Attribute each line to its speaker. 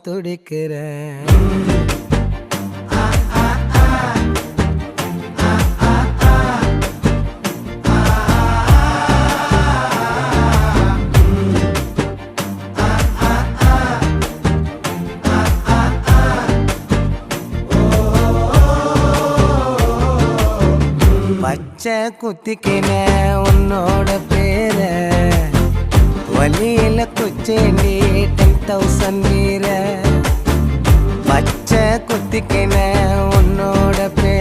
Speaker 1: துடிக்கிறேன். பச்சை குத்திக்கின உன்னோட பேர வலியில குச்சேண்டி 10,000 வீர. பச்சை குத்திக்கின உன்னோட